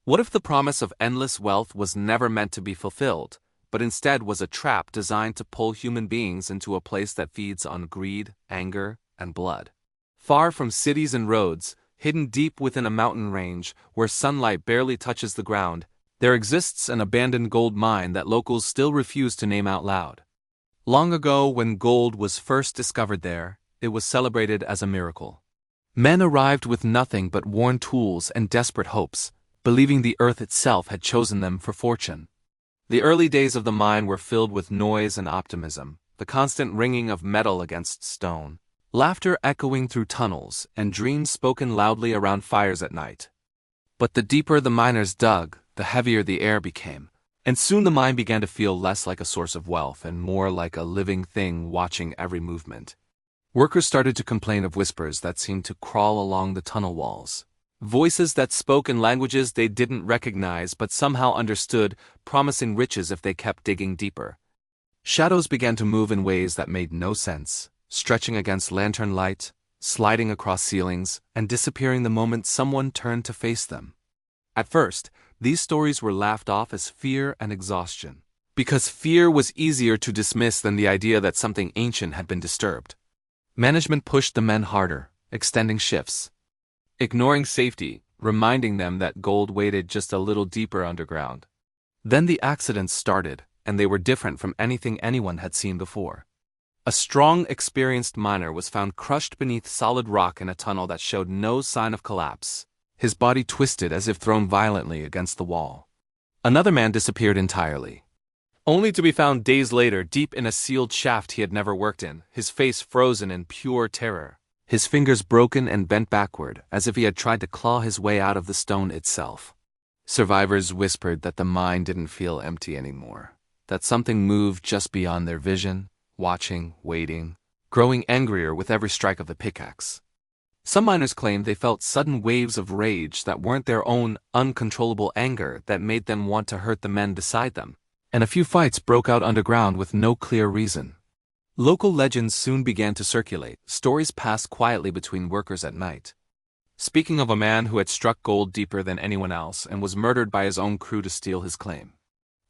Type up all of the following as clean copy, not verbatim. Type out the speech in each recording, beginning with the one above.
What if the promise of endless wealth was never meant to be fulfilled, but instead was a trap designed to pull human beings into a place that feeds on greed, anger, and blood? Far from cities and roads, hidden deep within a mountain range where sunlight barely touches the ground, there exists an abandoned gold mine that locals still refuse to name out loud. Long ago, when gold was first discovered there, it was celebrated as a miracle. Men arrived with nothing but worn tools and desperate hopes, believing the earth itself had chosen them for fortune. The early days of the mine were filled with noise and optimism, the constant ringing of metal against stone, laughter echoing through tunnels, and dreams spoken loudly around fires at night. But the deeper the miners dug, the heavier the air became, and soon the mine began to feel less like a source of wealth and more like a living thing watching every movement. Workers started to complain of whispers that seemed to crawl along the tunnel walls. Voices that spoke in languages they didn't recognize but somehow understood, promising riches if they kept digging deeper. Shadows began to move in ways that made no sense, stretching against lantern light, sliding across ceilings, and disappearing the moment someone turned to face them. At first, these stories were laughed off as fear and exhaustion, because fear was easier to dismiss than the idea that something ancient had been disturbed. Management pushed the men harder, extending shifts, ignoring safety, reminding them that gold waited just a little deeper underground. Then the accidents started, and they were different from anything anyone had seen before. A strong, experienced miner was found crushed beneath solid rock in a tunnel that showed no sign of collapse, his body twisted as if thrown violently against the wall. Another man disappeared entirely, only to be found days later deep in a sealed shaft he had never worked in, his face frozen in pure terror, his fingers broken and bent backward as if he had tried to claw his way out of the stone itself. Survivors whispered that the mine didn't feel empty anymore, that something moved just beyond their vision, watching, waiting, growing angrier with every strike of the pickaxe. Some miners claimed they felt sudden waves of rage that weren't their own uncontrollable anger that made them want to hurt the men beside them, and a few fights broke out underground with no clear reason. Local legends soon began to circulate, stories passed quietly between workers at night, speaking of a man who had struck gold deeper than anyone else and was murdered by his own crew to steal his claim.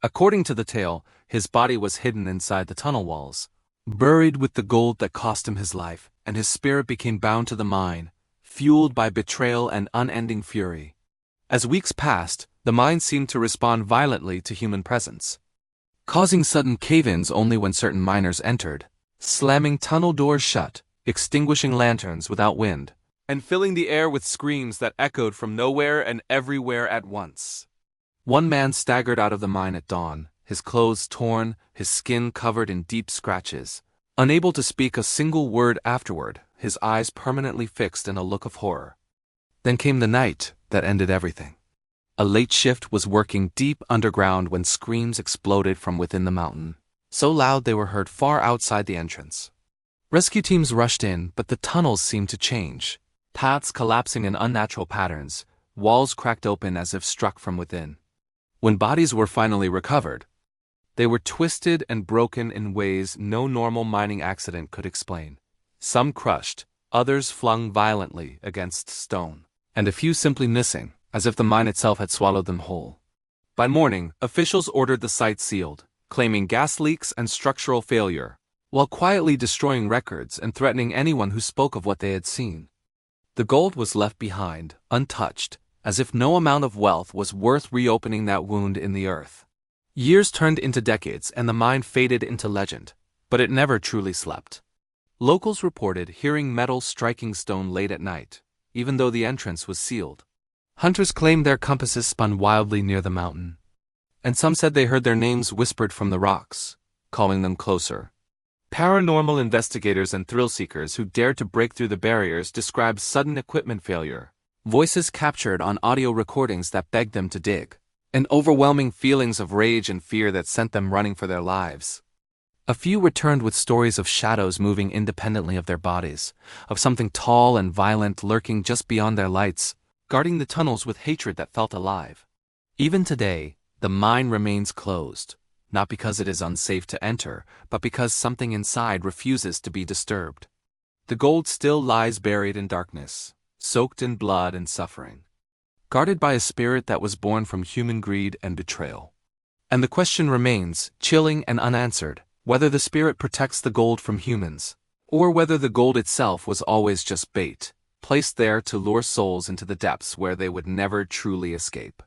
According to the tale, his body was hidden inside the tunnel walls, buried with the gold that cost him his life, and his spirit became bound to the mine, fueled by betrayal and unending fury. As weeks passed, the mine seemed to respond violently to human presence, causing sudden cave-ins only when certain miners entered, slamming tunnel doors shut, extinguishing lanterns without wind, and filling the air with screams that echoed from nowhere and everywhere at once. One man staggered out of the mine at dawn, his clothes torn, his skin covered in deep scratches. Unable to speak a single word afterward, his eyes permanently fixed in a look of horror. Then came the night that ended everything. A late shift was working deep underground when screams exploded from within the mountain, so loud they were heard far outside the entrance. Rescue teams rushed in, but the tunnels seemed to change, paths collapsing in unnatural patterns, walls cracked open as if struck from within. When bodies were finally recovered, they were twisted and broken in ways no normal mining accident could explain. Some crushed, others flung violently against stone, and a few simply missing, as if the mine itself had swallowed them whole. By morning, officials ordered the site sealed, claiming gas leaks and structural failure, while quietly destroying records and threatening anyone who spoke of what they had seen. The gold was left behind, untouched, as if no amount of wealth was worth reopening that wound in the earth. Years turned into decades and the mine faded into legend, but it never truly slept. Locals reported hearing metal striking stone late at night, even though the entrance was sealed. Hunters claimed their compasses spun wildly near the mountain, and some said they heard their names whispered from the rocks, calling them closer. Paranormal investigators and thrill-seekers who dared to break through the barriers described sudden equipment failure, voices captured on audio recordings that begged them to dig, and overwhelming feelings of rage and fear that sent them running for their lives. A few returned with stories of shadows moving independently of their bodies, of something tall and violent lurking just beyond their lights, guarding the tunnels with hatred that felt alive. Even today, the mine remains closed, not because it is unsafe to enter, but because something inside refuses to be disturbed. The gold still lies buried in darkness, soaked in blood and suffering. guarded by a spirit that was born from human greed and betrayal. And the question remains, chilling and unanswered, whether the spirit protects the gold from humans, or whether the gold itself was always just bait, placed there to lure souls into the depths where they would never truly escape.